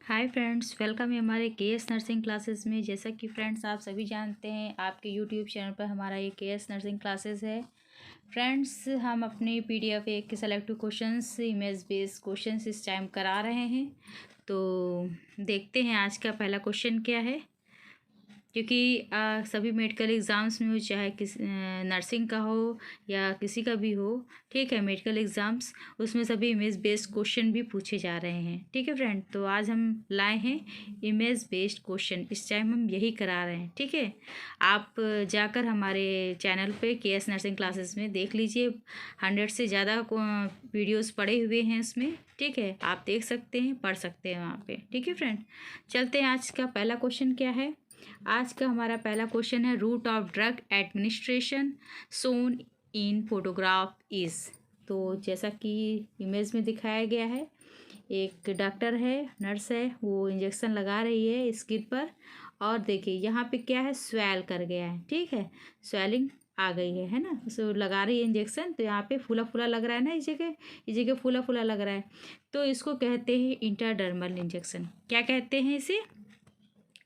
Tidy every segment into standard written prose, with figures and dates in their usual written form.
Hi friends, welcome है हमारे KS nursing classes में। जैसा कि फ्रेंड्स आप सभी जानते हैं, आपके यूट्यूब चैनल पर हमारा ये केएस नर्सिंग क्लासेस है। फ्रेंड्स, हम अपने पीडीएफ एक के selective questions, image based questions इस टाइम करा रहे हैं। तो देखते हैं आज का पहला क्वेश्चन क्या है। क्योंकि सभी मेडिकल एग्ज़ाम्स में हो, चाहे नर्सिंग का हो या किसी का भी हो, ठीक है, मेडिकल एग्ज़ाम्स, उसमें सभी इमेज बेस्ड क्वेश्चन भी पूछे जा रहे हैं। ठीक है फ्रेंड, तो आज हम लाए हैं इमेज बेस्ड क्वेश्चन, इस टाइम हम यही करा रहे हैं। ठीक है, आप जाकर हमारे चैनल पे केएस नर्सिंग क्लासेस में देख लीजिए, 100 से ज़्यादा वीडियोज़ पड़े हुए हैं इसमें। ठीक है, आप देख सकते हैं, पढ़ सकते हैं वहाँ पे। ठीक है फ्रेंड, चलते हैं। आज का पहला क्वेश्चन क्या है। आज का हमारा पहला क्वेश्चन है, route of drug administration shown in photograph is. तो जैसा कि इमेज में दिखाया गया है, एक डॉक्टर है, नर्स है, वो इंजेक्शन लगा रही है स्किन पर। और देखिए यहाँ पे क्या है, स्वेल कर गया है। ठीक है, स्वेलिंग आ गई है ना। सो लगा रही है इंजेक्शन, तो यहाँ पे फूला फूला लग रहा है ना, इस जगह फूला फूला लग रहा है। तो इसको कहते हैं इंट्राडर्मल इंजेक्शन। क्या कहते हैं इसे?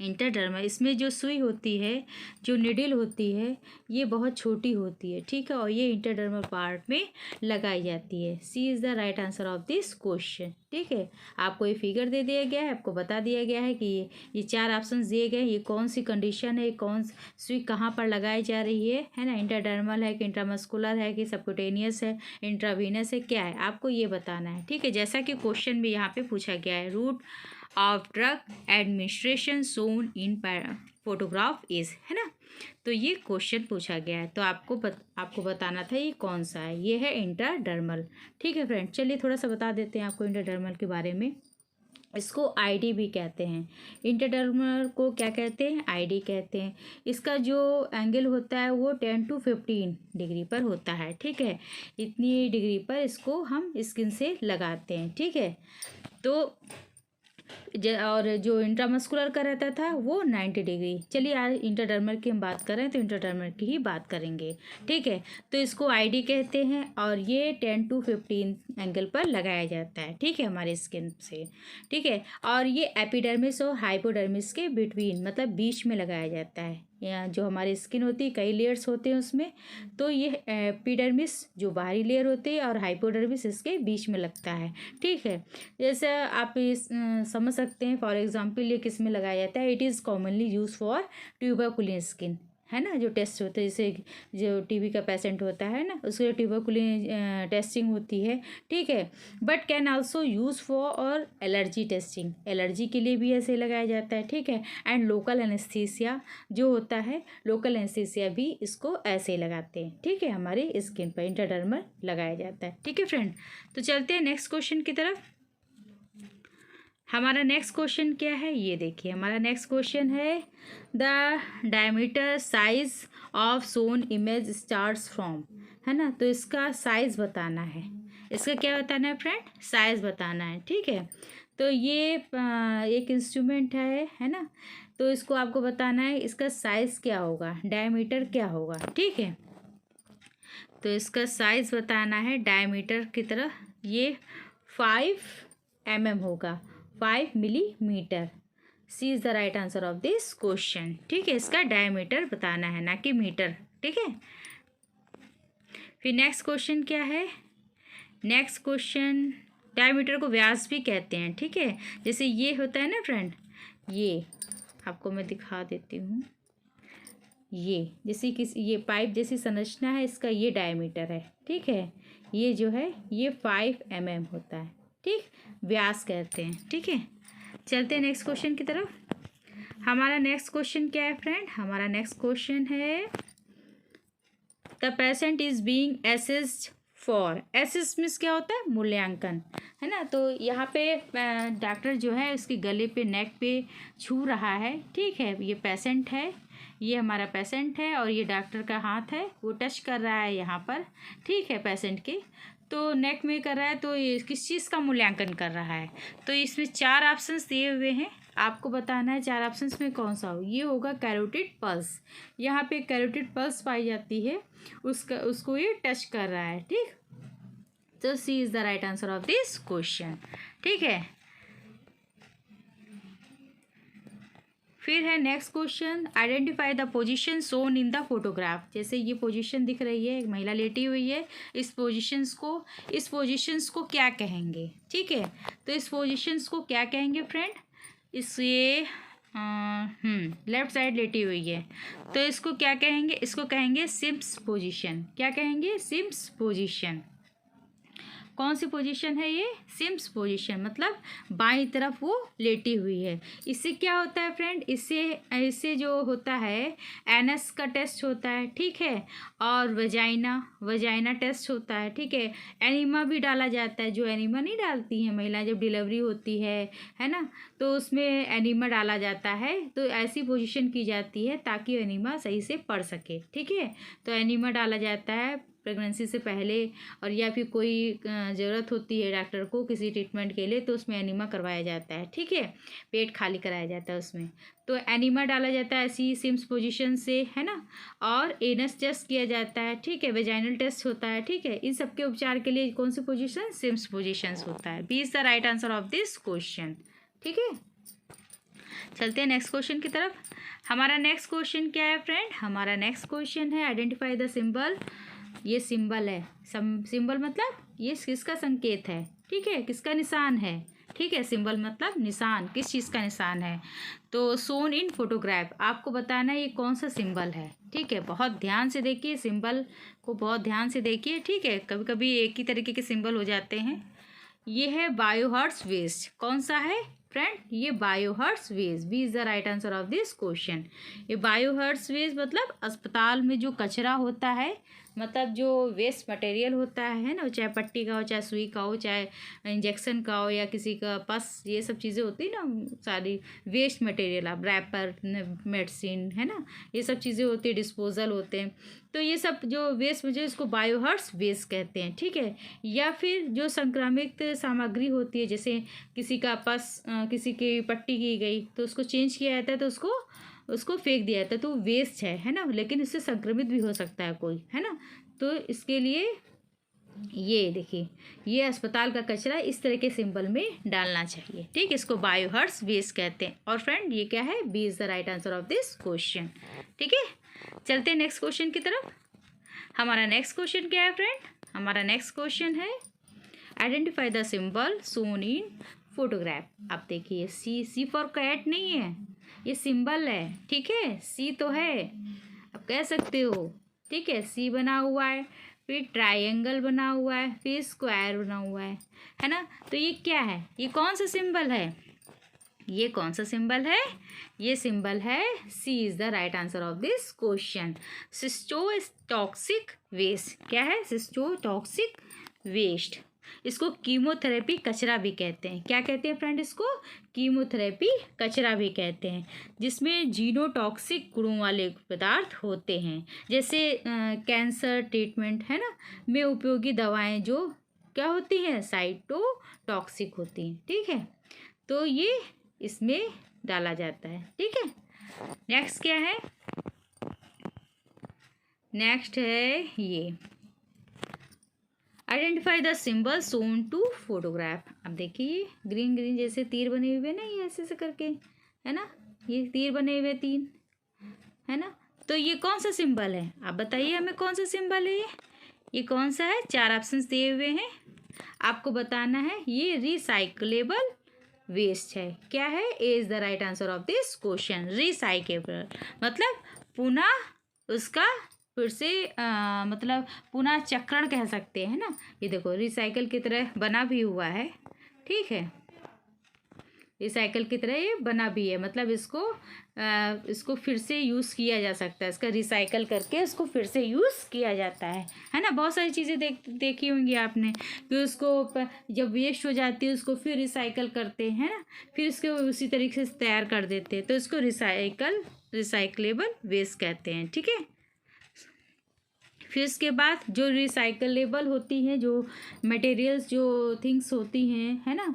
इंटरडर्मल। इसमें जो सुई होती है, जो निडल होती है, ये बहुत छोटी होती है। ठीक है, और ये इंटरडर्मल पार्ट में लगाई जाती है। C is the right answer of this question. ठीक है, आपको ये फिगर दे दिया गया है, आपको बता दिया गया है कि ये 4 ऑप्शन दिए गए हैं, ये कौन सी कंडीशन है, कौन सुई कहाँ पर लगाई जा रही है ना। इंटरडर्मल है कि इंट्रामस्कुलर है कि सबक्यूटेनियस है, इंट्रावीनस है, क्या है, आपको ये बताना है। ठीक है, जैसा कि क्वेश्चन में यहाँ पे पूछा गया है, route of drug administration shown in photograph is, है ना। तो ये क्वेश्चन पूछा गया है, तो आपको बताना था ये कौन सा है। ये है इंट्राडर्मल। ठीक है फ्रेंड, चलिए थोड़ा सा बता देते हैं आपको इंट्राडर्मल के बारे में। इसको आईडी भी कहते हैं। इंट्राडर्मल को क्या कहते हैं? आईडी कहते हैं। इसका जो एंगल होता है वो 10 to 15 डिग्री पर होता है। ठीक है, इतनी डिग्री पर इसको हम स्किन से लगाते हैं। ठीक है, तो और जो इंट्रामस्कुलर का रहता था वो 90 डिग्री। चलिए आज इंट्राडर्मल की हम बात करें तो इंट्राडर्मल की ही बात करेंगे। ठीक है, तो इसको आईडी कहते हैं और ये 10 to 15 एंगल पर लगाया जाता है। ठीक है, हमारे स्किन से। ठीक है, और ये एपिडर्मिस और हाइपोडर्मिस के बिटवीन, मतलब बीच में लगाया जाता है। या जो हमारी स्किन होती है, कई लेयर्स होते हैं उसमें, तो ये एपिडर्मिस जो बाहरी लेयर होती है और हाइपोडर्मिस इसके बीच में लगता है। ठीक है, जैसे आप समझ सकते हैं, फॉर एग्जांपल ये किस में लगाया जाता है। It is commonly use for tuberculin skin, है ना, जो टेस्ट होता है, जैसे जो टीबी का पेशेंट होता है ना, उसके ट्यूबरकुलिन टेस्टिंग होती है। ठीक है, but can also use for और एलर्जी टेस्टिंग, एलर्जी के लिए भी ऐसे लगाया जाता है। ठीक है, एंड लोकल एनेस्थीसिया जो होता है, लोकल एनेस्थीसिया भी इसको ऐसे लगाते हैं। ठीक है, हमारी स्किन पर इंट्राडर्मल लगाया जाता है। ठीक है फ्रेंड, तो चलते हैं नेक्स्ट क्वेश्चन की तरफ। हमारा नेक्स्ट क्वेश्चन क्या है, ये देखिए। हमारा नेक्स्ट क्वेश्चन है, the diameter size of shown image starts from, है ना। तो इसका साइज़ बताना है। इसका क्या बताना है फ्रेंड? साइज़ बताना है। ठीक है, तो ये एक इंस्ट्रूमेंट है ना। तो इसको आपको बताना है इसका साइज़ क्या होगा, डायमीटर क्या होगा। ठीक है, तो इसका साइज़ बताना है डायमीटर की तरह। ये 5 mm होगा, 5 मिलीमीटर। C is the right answer of this question. ठीक है, इसका डायमीटर बताना है, ना कि मीटर। ठीक है, फिर नेक्स्ट क्वेश्चन क्या है। नेक्स्ट क्वेश्चन, डायमीटर को व्यास भी कहते हैं। ठीक है, जैसे ये होता है ना फ्रेंड, ये आपको मैं दिखा देती हूँ। ये जैसे ये पाइप जैसी संरचना है, इसका ये डायमीटर है। ठीक है, ये जो है ये 5 mm होता है। ठीक, व्यास कहते हैं। ठीक है, चलते हैं नेक्स्ट क्वेश्चन की तरफ। हमारा नेक्स्ट क्वेश्चन क्या है फ्रेंड? हमारा नेक्स्ट क्वेश्चन है, the patient is being assessed for. Assess means क्या होता है? मूल्यांकन, है ना। तो यहाँ पे डॉक्टर जो है उसके गले पे, नेक पे छू रहा है। ठीक है, ये पेशेंट है, ये हमारा पेशेंट है और ये डॉक्टर का हाथ है, वो टच कर रहा है यहाँ पर। ठीक है, पेशेंट के तो नेक में कर रहा है, तो ये किस चीज़ का मूल्यांकन कर रहा है। तो इसमें 4 ऑप्शंस दिए हुए हैं, आपको बताना है 4 ऑप्शंस में कौन सा हो। ये होगा कैरोटिड पल्स, यहाँ पे कैरोटिड पल्स पाई जाती है, उसको ये टच कर रहा है। ठीक, तो C is the right answer of this question. ठीक है, फिर है next question, identify the position shown in the photograph. जैसे ये पोजीशन दिख रही है, एक महिला लेटी हुई है, इस पोजीशंस को क्या कहेंगे? ठीक है, तो इस पोजीशंस को क्या कहेंगे फ्रेंड? इसे लेफ्ट साइड लेटी हुई है, तो इसको क्या कहेंगे? इसको कहेंगे सिम्स पोजीशन। क्या कहेंगे? Sims position. कौन सी पोजीशन है ये? सिम्स पोजीशन, मतलब बाईं तरफ वो लेटी हुई है। इससे क्या होता है फ्रेंड? इससे जो होता है एनस का टेस्ट होता है, ठीक है, और वजाइना टेस्ट होता है, ठीक है। एनीमा भी डाला जाता है, जो एनीमा नहीं डालती हैं महिलाएं जब डिलीवरी होती है ना, तो उसमें एनीमा डाला जाता है। तो ऐसी पोजीशन की जाती है ताकि एनीमा सही से पड़ सके, ठीक है। तो एनीमा डाला जाता है प्रेगनेंसी से पहले, और या फिर कोई ज़रूरत होती है डॉक्टर को किसी ट्रीटमेंट के लिए, तो उसमें एनीमा करवाया जाता है, ठीक है। पेट खाली कराया जाता है उसमें, तो एनीमा डाला जाता है ऐसी सिम्स पोजीशन से, है ना। और एनस टेस्ट किया जाता है, ठीक है, वेजाइनल टेस्ट होता है, ठीक है। इन सबके उपचार के लिए कौन सी पोजीशन? सिम्स पोजीशंस होता है। B is the right answer of this question, ठीक है। चलते हैं नेक्स्ट क्वेश्चन की तरफ। हमारा नेक्स्ट क्वेश्चन क्या है फ्रेंड? हमारा नेक्स्ट क्वेश्चन है आइडेंटिफाई द सिंबल। ये सिंबल है, सिंबल मतलब ये किसका संकेत है, ठीक है, किसका निशान है, ठीक है। सिंबल मतलब निशान, किस चीज़ का निशान है। तो शोन इन फोटोग्राफ, आपको बताना है ये कौन सा सिंबल है, ठीक है। बहुत ध्यान से देखिए, सिंबल को बहुत ध्यान से देखिए, ठीक है। कभी कभी एक ही तरीके के सिंबल हो जाते हैं। ये है बायोहर्ट्ज वेस्ट। कौन सा है फ्रेंड? ये biohazard waste. B is the right answer of this question. ये बायोहर्ट्ज वेस्ट मतलब अस्पताल में जो कचरा होता है, मतलब जो वेस्ट मटेरियल होता है ना, चाहे पट्टी का हो, चाहे सुई का हो, चाहे इंजेक्शन का हो, या किसी का पस, ये सब चीज़ें होती है ना, सारी वेस्ट मटेरियल, आप रैपर, मेडिसिन, है ना, ये सब चीज़ें होती है, डिस्पोजल होते हैं। तो ये सब जो वेस्ट मुझे इसको बायोहर्ट्ज वेस्ट कहते हैं, ठीक है। या फिर जो संक्रामित सामग्री होती है, जैसे किसी का पस, किसी की पट्टी की गई तो उसको चेंज किया जाता है, तो उसको फेंक दिया जाता है, तो वेस्ट है ना, लेकिन इससे संक्रमित भी हो सकता है कोई, है ना। तो इसके लिए ये देखिए, ये अस्पताल का कचरा इस तरह के सिंबल में डालना चाहिए, ठीक। इसको बायोहर्ट्ज वेस्ट कहते हैं। और फ्रेंड ये क्या है? B is the right answer of this question, ठीक है। चलते हैं नेक्स्ट क्वेश्चन की तरफ। हमारा नेक्स्ट क्वेश्चन क्या है फ्रेंड? हमारा नेक्स्ट क्वेश्चन है identify the symbol shown in photograph. आप देखिए, सी फॉर कैट नहीं है, ये सिंबल है, ठीक है। सी तो है, आप कह सकते हो, ठीक है। सी बना हुआ है, फिर ट्रायंगल बना हुआ है, फिर स्क्वायर बना हुआ है ना। तो ये क्या है? ये कौन सा सिंबल है? ये कौन सा सिंबल है? ये सिंबल है, C is the right answer of this question. Cytotoxic waste. क्या है? सिस्टोटॉक्सिक वेस्ट। इसको कीमोथेरेपी कचरा भी कहते हैं। क्या कहते हैं फ्रेंड? इसको कीमोथेरेपी कचरा भी कहते हैं, जिसमें जीनोटॉक्सिक गुणों वाले पदार्थ होते हैं, जैसे कैंसर ट्रीटमेंट, है ना, में उपयोगी दवाएं जो क्या होती हैं? साइटोटॉक्सिक होती हैं, ठीक है। तो ये इसमें डाला जाता है, ठीक है। नेक्स्ट क्या है? नेक्स्ट है ये identify the symbol shown to photograph. अब देखिए, ग्रीन ग्रीन जैसे तीर बने हुए ना, ये ऐसे करके, है ना, ये तीर बने हुए तीन, है ना। तो ये कौन सा सिंबल है? आप बताइए हमें, कौन सा सिंबल है ये कौन सा है? 4 ऑप्शंस दिए हुए हैं, आपको बताना है। ये रिसाइक्लेबल वेस्ट है। क्या है? A is the right answer of this question. Recyclable मतलब पुनः उसका फिर से मतलब पुनः चक्रण कह सकते हैं ना। ये देखो, रिसाइकल की तरह बना भी हुआ है, ठीक है। रिसाइकल की तरह ये बना भी है, मतलब इसको फिर से यूज़ किया जा सकता है। इसका रिसाइकल करके इसको फिर से यूज़ किया जाता है ना। बहुत सारी चीज़ें देखी होंगी आपने कि उसको जब वेस्ट हो जाती है उसको फिर रिसाइकल करते हैं ना, फिर इसको उसी तरीके से तैयार कर देते हैं, तो इसको रिसाइक्लेबल वेस्ट कहते हैं, ठीक है। फिर इसके बाद जो रिसाइकलेबल होती हैं, जो मटेरियल्स, जो थिंग्स होती हैं, है ना,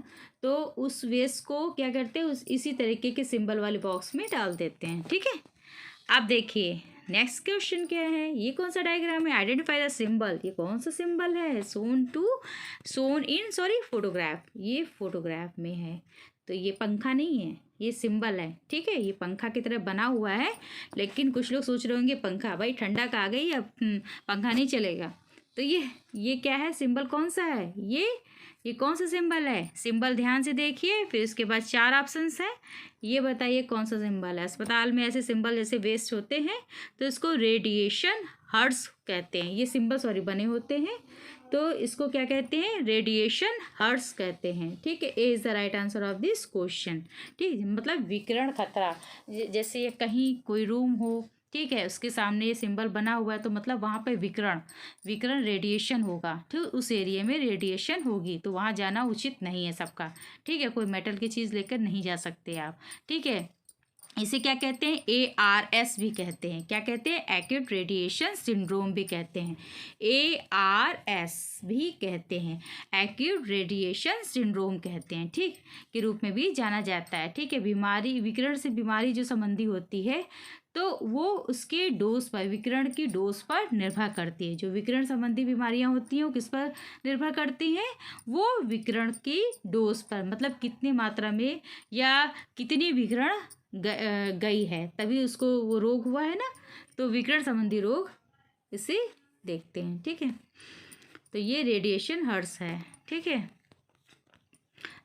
तो उस वेस्ट को क्या करते हैं? इसी तरीके के सिंबल वाले बॉक्स में डाल देते हैं, ठीक है। अब देखिए नेक्स्ट क्वेश्चन क्या है? ये कौन सा डायग्राम है? Identify the symbol. ये कौन सा सिंबल है? Shown in photograph. ये फोटोग्राफ में है, तो ये पंखा नहीं है, ये सिंबल है, ठीक है। ये पंखा की तरह बना हुआ है, लेकिन कुछ लोग सोच रहे होंगे पंखा, भाई ठंडा का आ गई अब पंखा नहीं चलेगा। तो ये क्या है, सिंबल कौन सा है, ये कौन सा सिंबल है। सिंबल ध्यान से देखिए, फिर उसके बाद 4 ऑप्शंस हैं, ये बताइए कौन सा सिंबल है। अस्पताल में ऐसे सिंबल जैसे वेस्ट होते हैं तो इसको रेडिएशन हर्ट्ज कहते हैं। ये सिंबल सॉरी बने होते हैं तो इसको क्या कहते हैं, रेडिएशन हर्ट्ज कहते हैं, ठीक है। A is the right answer of this question, ठीक है। मतलब विकिरण खतरा, जैसे ये कहीं कोई रूम हो, ठीक है, उसके सामने ये सिंबल बना हुआ है तो मतलब वहाँ पे विकिरण रेडिएशन होगा, ठीक। उस एरिया में रेडिएशन होगी तो वहाँ जाना उचित नहीं है सबका, ठीक है। कोई मेटल की चीज़ लेकर नहीं जा सकते आप, ठीक है। इसे क्या कहते हैं, ARS भी कहते हैं। क्या कहते हैं, एक्यूट रेडिएशन सिंड्रोम भी कहते हैं। ARS भी कहते हैं, एक्यूट रेडिएशन सिंड्रोम कहते हैं, ठीक, के रूप में भी जाना जाता है, ठीक है। बीमारी, विकिरण से बीमारी जो संबंधी होती है तो वो उसके डोज पर, विकिरण की डोज पर निर्भर करती है। जो विकिरण संबंधी बीमारियां होती हैं वो किस पर निर्भर करती हैं, वो विकिरण की डोज पर, मतलब कितनी मात्रा में या कितनी विकिरण गई है तभी उसको वो रोग हुआ है ना, तो विकिरण संबंधी रोग इसे देखते हैं, ठीक है। तो ये रेडिएशन हर्ट्ज है, ठीक है।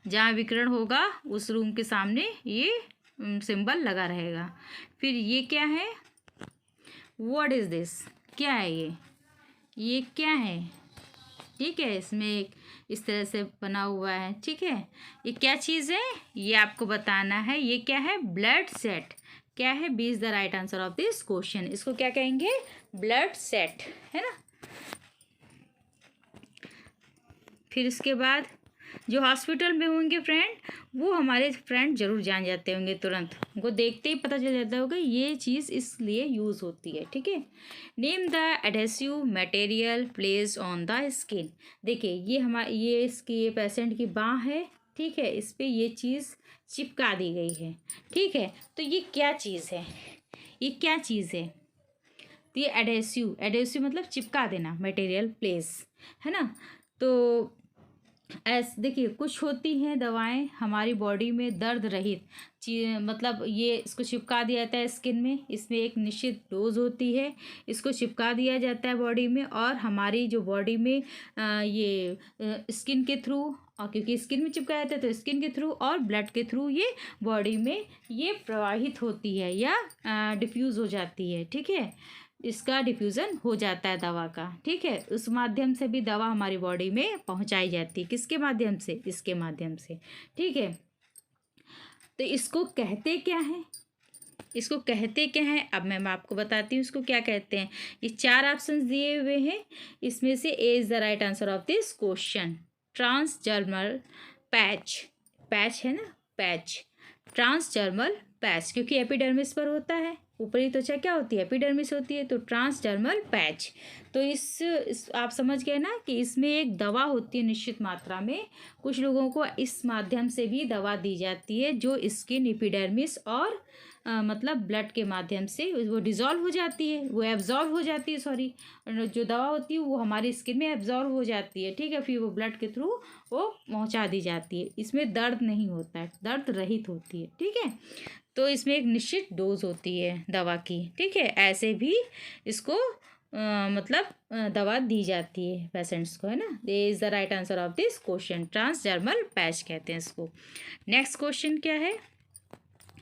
जहाँ विकिरण होगा उस रूम के सामने ये सिंबल लगा रहेगा। फिर ये क्या है, व्हाट इज़ दिस, क्या है ये क्या है, ठीक है। इसमें एक इस तरह से बना हुआ है, ठीक है। ये क्या चीज़ है, ये आपको बताना है। ये क्या है, ब्लड सेट, क्या है, B is the right answer of this question. इसको क्या कहेंगे, ब्लड सेट, है ना। फिर इसके बाद जो हॉस्पिटल में होंगे फ्रेंड, वो हमारे फ्रेंड जरूर जान जाते होंगे, तुरंत उनको देखते ही पता चल जाता होगा ये चीज़ इसलिए यूज़ होती है, ठीक है। Name the adhesive material placed on the skin. देखिए ये इसकी ये पेशेंट की बाँह है, ठीक है, इस पर ये चीज़ चिपका दी गई है, ठीक है। तो ये क्या चीज़ है, ये क्या चीज़ है, तो ये एडहेसिव मतलब चिपका देना, मटेरियल प्लेस, है ना। तो देखिए कुछ होती हैं दवाएं हमारी बॉडी में दर्द रहित मतलब ये इसको चिपका दिया जाता है स्किन में, इसमें एक निश्चित डोज होती है, इसको चिपका दिया जाता है बॉडी में, और हमारी जो बॉडी में ये स्किन के थ्रू, और क्योंकि स्किन में चिपकाया जाता है तो स्किन के थ्रू और ब्लड के थ्रू ये बॉडी में ये प्रवाहित होती है या डिफ्यूज़ हो जाती है, ठीक है। इसका डिफ्यूज़न हो जाता है दवा का, ठीक है। उस माध्यम से भी दवा हमारी बॉडी में पहुंचाई जाती है, किसके माध्यम से, इसके माध्यम से, ठीक है। तो इसको कहते क्या है, इसको कहते क्या है, अब मैं आपको बताती हूँ इसको क्या कहते हैं। ये 4 ऑप्शंस दिए हुए हैं, इसमें से A is the right answer of this question. Transdermal patch, patch है ना, पैच, ट्रांसजर्मल पैच, क्योंकि एपिडर्मिस पर होता है, ऊपरी त्वचा क्या होती है, एपिडर्मिस होती है, तो ट्रांसडर्मल पैच। तो इस आप समझ गए ना कि इसमें एक दवा होती है निश्चित मात्रा में, कुछ लोगों को इस माध्यम से भी दवा दी जाती है जो स्किन, एपिडर्मिस और मतलब ब्लड के माध्यम से वो डिज़ोल्व हो जाती है, वो एब्जॉर्व हो जाती है, सॉरी, जो दवा होती है वो हमारी स्किन में एब्जॉर्व हो जाती है, ठीक है। फिर वो ब्लड के थ्रू वो पहुंचा दी जाती है। इसमें दर्द नहीं होता है, दर्द रहित होती है, ठीक है। तो इसमें एक निश्चित डोज होती है दवा की, ठीक है। ऐसे भी इसको मतलब दवा दी जाती है पेशेंट्स को, है ना। ये is the right answer of this question, transdermal patch कहते हैं इसको। नेक्स्ट क्वेश्चन क्या है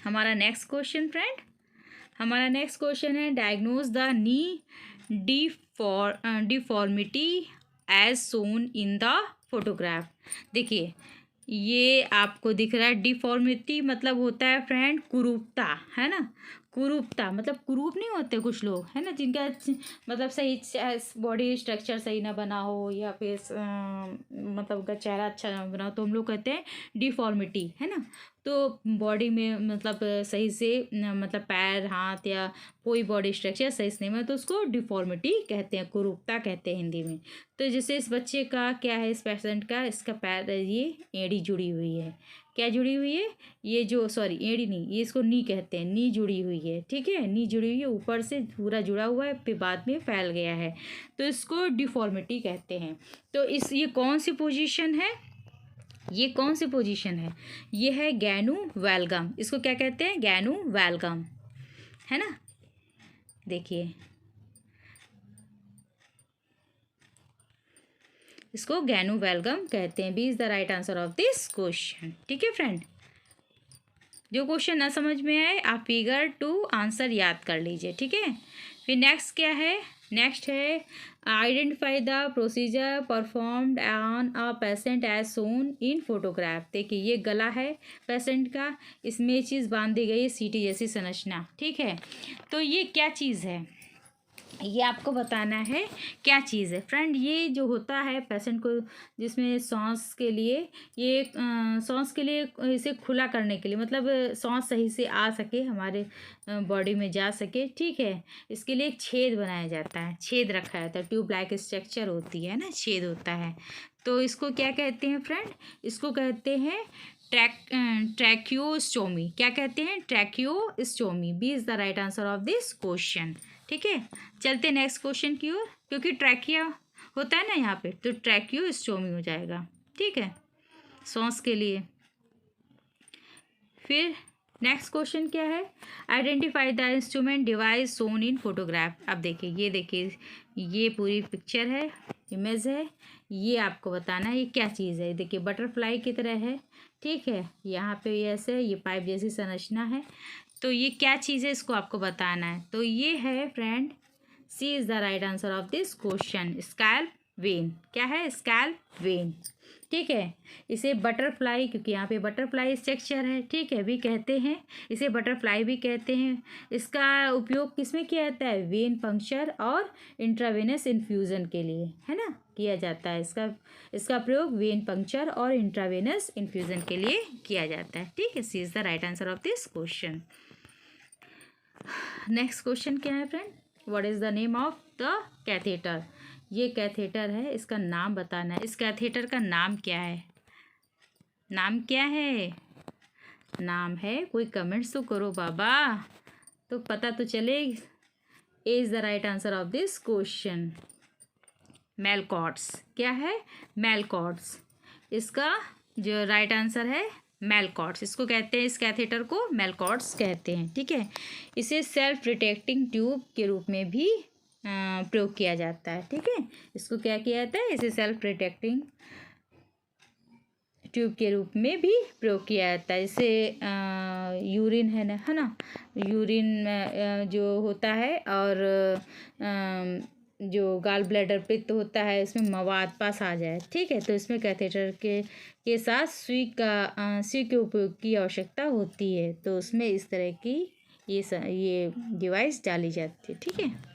हमारा, नेक्स्ट क्वेश्चन फ्रेंड, हमारा नेक्स्ट क्वेश्चन है diagnose the knee deformity as shown in the photograph. देखिए ये आपको दिख रहा है, डिफॉर्मिटी मतलब होता है फ्रेंड कुरूपता, है ना। कुरूपता मतलब कुरूप नहीं होते कुछ लोग, है ना, जिनका मतलब सही बॉडी स्ट्रक्चर सही ना बना हो या फिर मतलब उनका चेहरा अच्छा ना बना हो, तो हम लोग कहते हैं डिफॉर्मिटी, है ना। तो बॉडी में मतलब सही से मतलब पैर, हाथ या कोई बॉडी स्ट्रक्चर सही से नहीं बना तो उसको डिफॉर्मिटी कहते हैं, कुरूपता कहते हैं हिंदी में। तो जैसे इस बच्चे का क्या है, इस पेशेंट का, इसका पैर, ये एड़ी जुड़ी हुई है, क्या जुड़ी हुई है, ये जो सॉरी एड़ी नहीं, ये इसको नी कहते हैं, नी जुड़ी हुई है, ठीक है। नी जुड़ी हुई है, ऊपर से पूरा जुड़ा हुआ है, फिर बाद में फैल गया है, तो इसको डिफॉर्मिटी कहते हैं। तो ये कौन सी पोजीशन है, ये कौन सी पोजीशन है? ये है गैनू वैल्गम। इसको क्या कहते हैं? गैनू वैल्गम, है ना। देखिए, इसको गैनू वैल्गम कहते हैं। B is the right answer of this question. ठीक है फ्रेंड, जो क्वेश्चन ना समझ में आए आप फिगर टू आंसर याद कर लीजिए। ठीक है, फिर नेक्स्ट क्या है? नेक्स्ट है identify the procedure performed on a patient as shown in photograph. देखिए, ये गला है पेशेंट का, इसमें ये चीज़ बांध दी गई है सीटी जैसी संरचना। ठीक है, तो ये क्या चीज़ है? ये आपको बताना है क्या चीज़ है फ्रेंड। ये जो होता है पेशेंट को, जिसमें सांस के लिए, ये सांस के लिए इसे खुला करने के लिए, मतलब सांस सही से आ सके, हमारे बॉडी में जा सके। ठीक है, इसके लिए एक छेद बनाया जाता है, छेद रखा जाता है, ट्यूब लाइक स्ट्रक्चर होती है ना, छेद होता है। तो इसको क्या कहते हैं फ्रेंड? इसको कहते हैं ट्रैक्योस्टोमी। क्या कहते हैं? Tracheostomy. B is the right answer of this question. ठीक है, चलते नेक्स्ट क्वेश्चन की ओर, क्योंकि ट्रैकिया होता है ना यहाँ पे, तो ट्रैक्योस्टोमी हो जाएगा। ठीक है, सांस के लिए। फिर नेक्स्ट क्वेश्चन क्या है? Identify the instrument device shown in photograph. अब देखिए, ये देखिए, ये पूरी पिक्चर है, इमेज है, ये आपको बताना है ये क्या चीज़ है। देखिए, बटरफ्लाई की तरह है। ठीक है, यहाँ पे ऐसे ये पाइप जैसी संरचना है। तो ये क्या चीज़ है, इसको आपको बताना है। तो ये है friend, C is the right answer of this question, scalp vein. क्या है? Scalp vein. ठीक है, इसे बटरफ्लाई, क्योंकि यहाँ पे बटरफ्लाई स्ट्रक्चर है, ठीक है, भी कहते हैं, इसे बटरफ्लाई भी कहते हैं। इसका उपयोग किस में किया जाता है? वेन पंक्चर और इंट्रावेनस इन्फ्यूज़न के लिए, है ना, किया जाता है। इसका प्रयोग वेन पंक्चर और इंट्रावेनस इन्फ्यूज़न के लिए किया जाता है। ठीक है, C is the right answer of this question. Next question क्या है friend? What is the name of the catheter. ये कैथेटर है, इसका नाम बताना है। इस कैथेटर का नाम क्या है? नाम क्या है? नाम है, कोई कमेंट्स तो करो बाबा, तो पता तो चले। A is the right answer of this question, Malecots. क्या है? मेलकॉट्स। इसका जो राइट आंसर है मेलकॉट्स, इसको कहते हैं, इस कैथेटर को मेलकॉट्स कहते हैं। ठीक है, इसे सेल्फ रिट्रैक्टिंग ट्यूब के रूप में भी प्रयोग किया जाता है। ठीक है, इसको क्या किया जाता है? इसे सेल्फ रिट्रैक्टिंग ट्यूब के रूप में भी प्रयोग किया जाता है। जैसे यूरिन है ना, यूरिन जो होता है, और जो गाल ब्लैडर पित्त होता है, इसमें मवाद पास आ जाए। ठीक है, तो इसमें कैथेटर के साथ सुई के उपयोग की आवश्यकता होती है, तो उसमें इस तरह की ये डिवाइस डाली जाती है। ठीक है,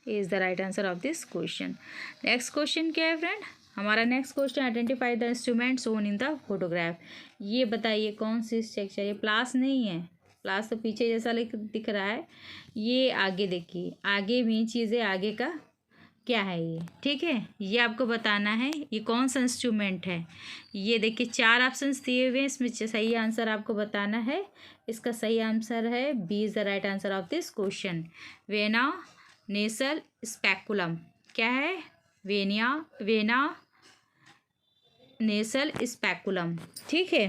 is the right answer of this question. Next question क्या है फ्रेंड? हमारा next question, identify the instrument shown in the photograph. ये बताइए कौन सी स्ट्रक्चर, ये प्लास नहीं है, प्लास तो पीछे जैसा दिख रहा है, ये आगे देखिए, आगे भी चीज़ें, आगे का क्या है ये। ठीक है, ये आपको बताना है ये कौन सा इंस्ट्रूमेंट है। ये देखिए, 4 ऑप्शंस दिए हुए हैं, इसमें सही आंसर आपको बताना है। इसका सही आंसर है B is the right answer of this question, vena nasal speculum. क्या है? Vena nasal speculum. ठीक है,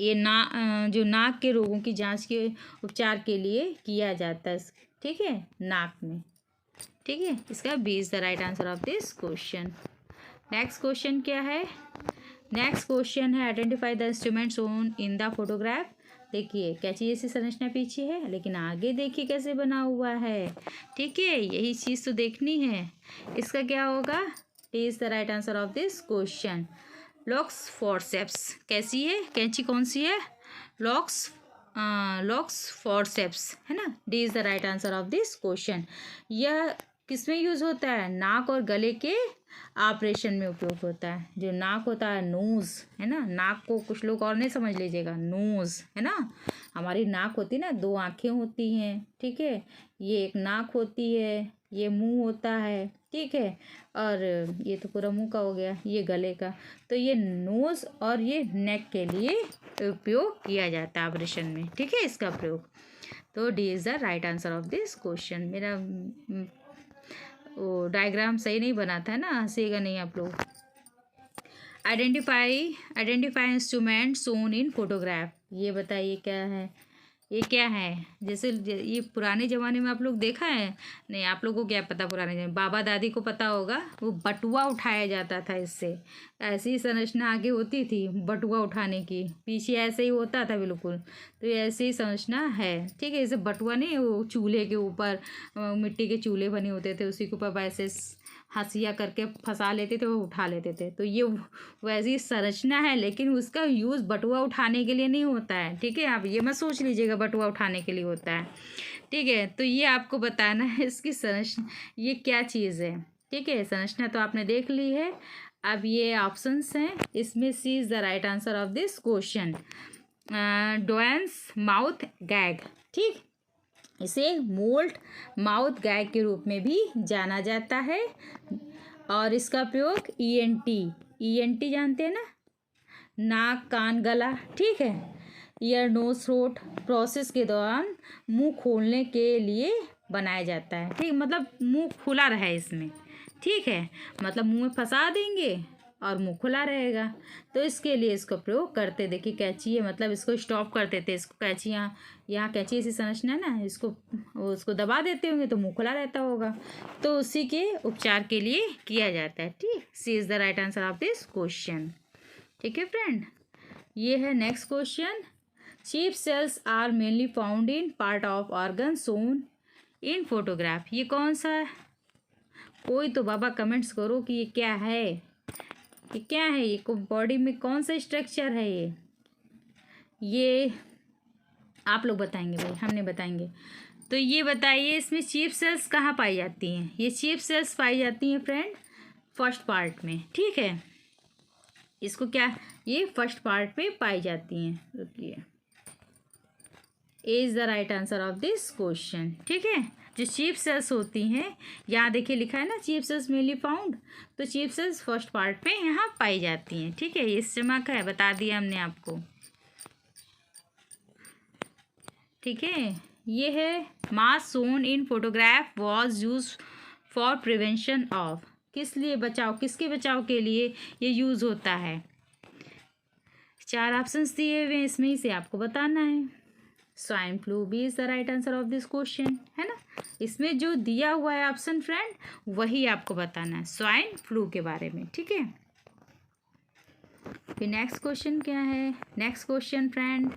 ये जो नाक के रोगों की जांच के उपचार के लिए किया जाता है। ठीक है, नाक में। ठीक है, इसका B is the right answer of this question. Next question क्या है? नेक्स्ट क्वेश्चन है identify the instrument shown in the photograph. देखिए, कैंची जैसी संरचना पीछे है, लेकिन आगे देखिए कैसे बना हुआ है। ठीक है, यही चीज़ तो देखनी है। इसका क्या होगा? D is the right answer of this question, locks forceps. कैसी है कैंची, कौन सी है? लॉक्स फॉरसेप्स, है ना। D is the right answer of this question. यह किस में यूज़ होता है? नाक और गले के ऑपरेशन में उपयोग होता है। जो नाक होता है, नोज़, है ना, नाक को कुछ लोग और नहीं समझ लीजिएगा, नोज़, है ना, हमारी नाक होती है ना, 2 आँखें होती हैं। ठीक है, ये एक नाक होती है, ये मुंह होता है। ठीक है, और ये तो पूरा मुंह का हो गया, ये गले का। तो ये नोज़ और ये नेक के लिए उपयोग किया जाता है ऑपरेशन में। ठीक है, इसका प्रयोग। तो D is the right answer of this question. मेरा वो डायग्राम सही नहीं बना था ना, हंसीगा नहीं आप लोग। Identify instrument Son in photograph. ये बताइए क्या है, ये क्या है। जैसे ये पुराने ज़माने में आप लोग देखा है, नहीं आप लोगों को क्या पता, पुराने ज़माने बाबा दादी को पता होगा, वो बटुआ उठाया जाता था इससे। ऐसी ही संरचना आगे होती थी बटुआ उठाने की, पीछे ऐसे ही होता था बिल्कुल। तो ये ऐसी ही संरचना है, ठीक है। जैसे बटुआ नहीं, वो चूल्हे के ऊपर मिट्टी के चूल्हे बने होते थे, उसी के ऊपर ऐसे हंसिया करके फंसा लेते थे, वो उठा लेते थे। तो ये वैसी संरचना है, लेकिन उसका यूज़ बटुआ उठाने के लिए नहीं होता है, ठीक है। आप ये मत सोच लीजिएगा बटुआ उठाने के लिए होता है, ठीक है। तो ये आपको बताना है इसकी संरचना, ये क्या चीज़ है, ठीक है। संरचना तो आपने देख ली है। अब ये ऑप्शंस हैं, इसमें C is the right answer of this question. Doyen's mouth gag, ठीक। इसे मोल्ट माउथ गैग के रूप में भी जाना जाता है, और इसका प्रयोग ईएनटी जानते हैं ना, नाक कान गला, ठीक है, ईयर नोज थ्रोट प्रोसेस के दौरान मुंह खोलने के लिए बनाया जाता है, ठीक। मतलब मुंह खुला रहे इसमें, ठीक है। मतलब मुंह में फंसा देंगे और मुंह खुला रहेगा, तो इसके लिए इसको प्रयोग करते। देखिए कैंची है, मतलब इसको स्टॉप कर देते, इसको कैंची यहाँ कैंची ऐसी संरचना है ना, उसको दबा देते होंगे तो मुंह खुला रहता होगा। तो उसी के उपचार के लिए किया जाता है, ठीक। C is the right answer of this question, ठीक है फ्रेंड। ये है next question. Chief cells are mainly found in part of organ zone in photograph. ये कौन सा है, कोई तो बाबा कमेंट्स करो कि ये क्या है, ये क्या है, ये बॉडी में कौन सा स्ट्रक्चर है ये आप लोग बताएंगे भाई, हम नहीं बताएंगे। तो ये बताइए इसमें चीफ सेल्स कहाँ पाई जाती हैं। ये चीफ सेल्स पाई जाती हैं फ्रेंड फर्स्ट पार्ट में, ठीक है। इसको क्या, ये फर्स्ट पार्ट में पाई जाती हैं। रुकिए, ए is the right answer of this question, ठीक है। जो चीफ सेल्स होती हैं, यहाँ देखिए लिखा है ना चीफ सेल्स मेनली फाउंड, तो चीफ सेल्स फर्स्ट पार्ट में यहाँ पाई जाती हैं, ठीक है। ये स्टमक है, बता दिया हमने आपको, ठीक है। ये है mass zone in photograph was use for prevention of, किस लिए बचाव, किसके बचाव के लिए ये यूज़ होता है। 4 ऑप्शंस दिए हुए हैं, इसमें ही से आपको बताना है। Swine flu B is the right answer of this question, है ना। इसमें जो दिया हुआ है ऑप्शन फ्रेंड, वही आपको बताना है स्वाइन फ्लू के बारे में, ठीक है। फिर नेक्स्ट क्वेश्चन क्या है, नेक्स्ट क्वेश्चन फ्रेंड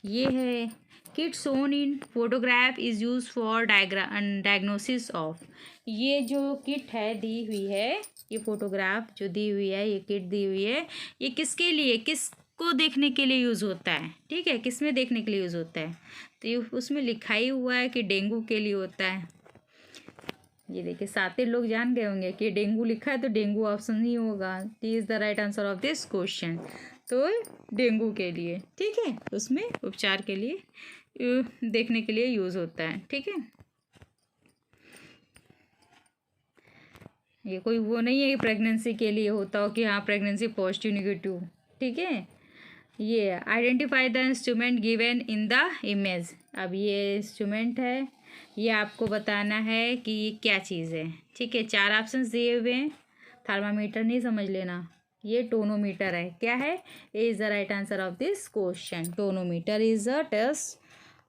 ये है kit shown in photograph is use for diagnosis of. ये जो किट है दी हुई है, ये फोटोग्राफ जो दी हुई है, ये किट दी हुई है, ये किसके लिए, किसको देखने के लिए यूज़ होता है, ठीक है। किस में देखने के लिए यूज़ होता है, तो ये उसमें लिखा ही हुआ है कि डेंगू के लिए होता है। ये देखिए सारे लोग जान गए होंगे कि डेंगू लिखा है, तो डेंगू ऑप्शन ही होगा। T is the right answer of this question. तो डेंगू के लिए, ठीक है, उसमें उपचार के लिए देखने के लिए यूज़ होता है, ठीक है। ये कोई वो नहीं है कि प्रेगनेंसी के लिए होता हो कि हाँ प्रेगनेंसी पॉजिटिव नेगेटिव, ठीक है। ये identify the instrument given in the image. अब ये इंस्ट्रूमेंट है, ये आपको बताना है कि ये क्या चीज़ है, ठीक है। 4 ऑप्शंस दिए हुए हैं। थर्मामीटर नहीं समझ लेना, ये टोनोमीटर है। क्या है, A is the right answer of this question. Tonometer is a test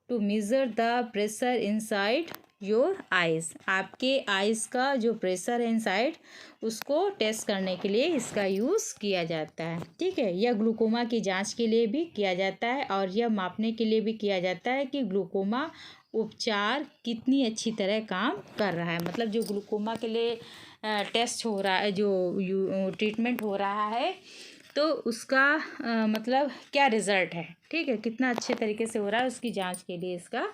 to measure the pressure inside your eyes. आपके आइज़ का जो प्रेशर है इनसाइड, उसको टेस्ट करने के लिए इसका यूज़ किया जाता है, ठीक है। यह ग्लूकोमा की जांच के लिए भी किया जाता है, और यह मापने के लिए भी किया जाता है कि ग्लूकोमा उपचार कितनी अच्छी तरह काम कर रहा है। मतलब जो ग्लूकोमा के लिए टेस्ट हो रहा है, जो ट्रीटमेंट हो रहा है, तो उसका मतलब क्या रिज़ल्ट है, ठीक है, कितना अच्छे तरीके से हो रहा है, उसकी जांच के लिए इसका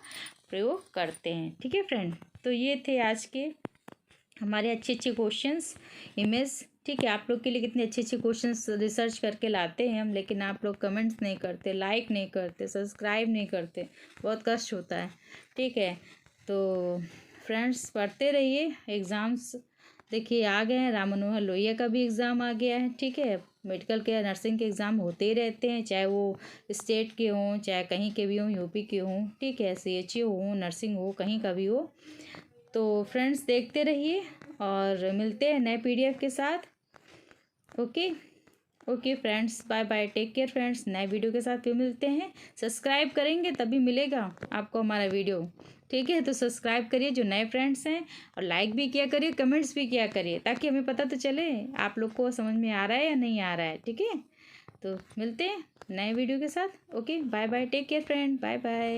प्रयोग करते हैं, ठीक है फ्रेंड। तो ये थे आज के हमारे अच्छे अच्छे क्वेश्चंस इमेज, ठीक है। आप लोग के लिए कितने अच्छे अच्छे क्वेश्चंस रिसर्च करके लाते हैं हम, लेकिन आप लोग कमेंट्स नहीं करते, लाइक नहीं करते, सब्सक्राइब नहीं करते, बहुत कष्ट होता है, ठीक है। तो फ्रेंड्स पढ़ते रहिए। एग्ज़ाम्स देखिए आ गए हैं, राम मनोहर लोहिया का भी एग्ज़ाम आ गया है, ठीक है। मेडिकल के नर्सिंग के एग्ज़ाम होते ही रहते हैं, चाहे वो स्टेट के हों, चाहे कहीं के भी हों, यूपी के हों, ठीक है, CHA हो, नर्सिंग हो, कहीं का भी हो। तो फ्रेंड्स देखते रहिए और मिलते हैं नए PDF के साथ, okay. Okay friends, bye bye, take care friends. नए वीडियो के साथ फिर मिलते हैं। सब्सक्राइब करेंगे तभी मिलेगा आपको हमारा वीडियो, ठीक है? तो सब्सक्राइब करिए जो नए फ्रेंड्स हैं, और लाइक भी किया करिए, कमेंट्स भी किया करिए, ताकि हमें पता तो चले आप लोग को समझ में आ रहा है या नहीं आ रहा है, ठीक है? तो मिलते हैं नए वीडियो के साथ। Okay, bye bye, take care friend, bye bye.